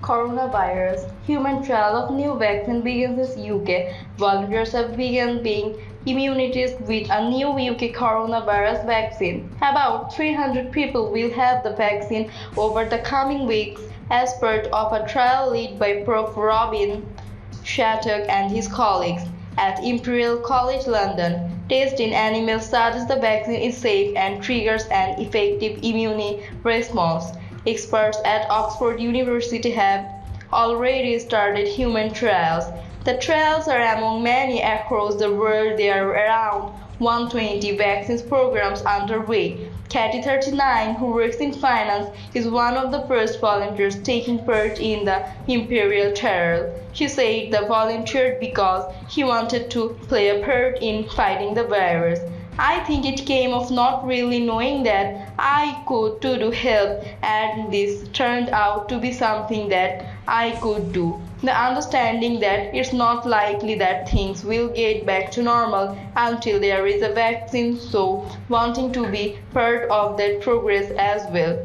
coronavirus. Human trial of new vaccine begins in UK. Volunteers have begun being immunized with a new UK coronavirus vaccine. About 300 people will have the vaccine over the coming weeks as part of a trial led by Prof. Robin Shattuck and his colleagues at Imperial College London. Tests in animals suggest the vaccine is safe and triggers an effective immune response. Experts at Oxford University have already started human trials. The trials are among many across the world. There are around 120 vaccines programs underway. Katie, 39, who works in finance, is one of the first volunteers taking part in the Imperial trial. She said they volunteered because he wanted to play a part in fighting the virus. I think it came of not really knowing that I could to help, and this turned out to be something that I could do. The understanding that it's not likely that things will get back to normal until there is a vaccine, so wanting to be part of that progress as well.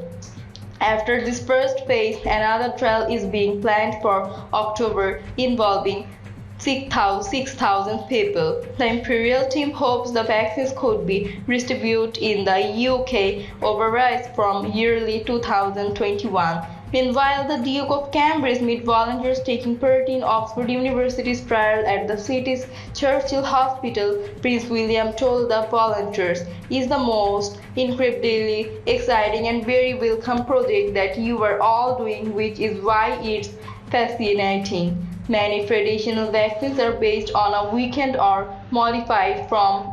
After this first phase, another trial is being planned for October involving 6,000 people. The Imperial team hopes the vaccines could be distributed in the UK over rights from early 2021. Meanwhile, the Duke of Cambridge met volunteers taking part in Oxford University's trial at the city's Churchill Hospital. Prince William told the volunteers, "It's the most incredibly exciting and very welcome project that you are all doing, which is why it's fascinating." Many traditional vaccines are based on a weakened or modified form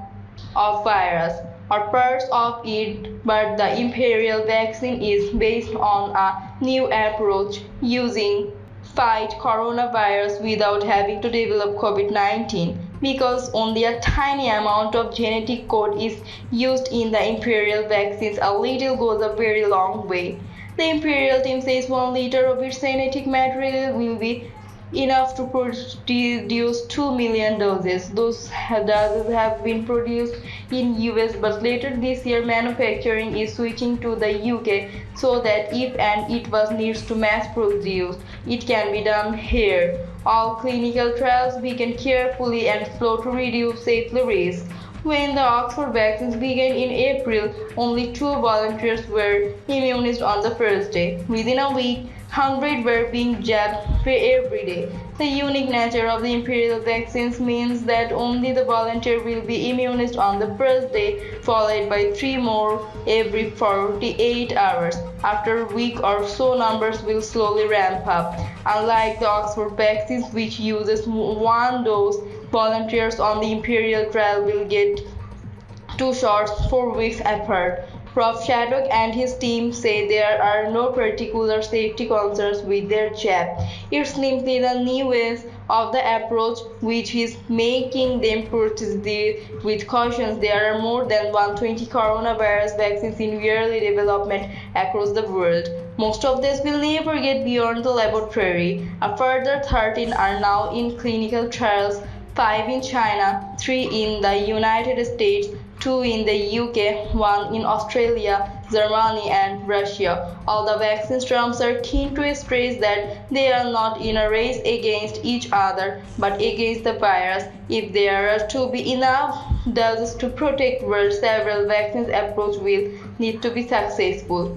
of virus or parts of it, but the Imperial vaccine is based on a new approach using fight coronavirus without having to develop COVID-19. Because only a tiny amount of genetic code is used in the Imperial vaccines, a little goes a very long way. The Imperial team says 1 liter of its genetic material will be enough to produce 2 million doses. Those doses have been produced in US, but later this year manufacturing is switching to the UK so that if and it was needs to mass produce, it can be done here. All clinical trials begin carefully and slow to reduce safety risks. When the Oxford vaccines began in April, only 2 volunteers were immunized on the first day. Within a week, 100 were being jabbed every day. The unique nature of the Imperial vaccines means that only the volunteer will be immunized on the first day, followed by 3 more every 48 hours. After a week or so, numbers will slowly ramp up. Unlike the Oxford vaccines, which uses 1 dose, volunteers on the Imperial trial will get 2 shots 4 weeks apart. Prof. Shattuck and his team say there are no particular safety concerns with their jab. It's simply the newness of the approach which is making them proceed with caution. There are more than 120 coronavirus vaccines in early development across the world. Most of these will never get beyond the laboratory. A further 13 are now in clinical trials, 5 in China, 3 in the United States, 2 in the UK, 1 in Australia, Germany and Russia. All the vaccine firms are keen to stress that they are not in a race against each other, but against the virus. If there are to be enough doses to protect world, several vaccines approach will need to be successful.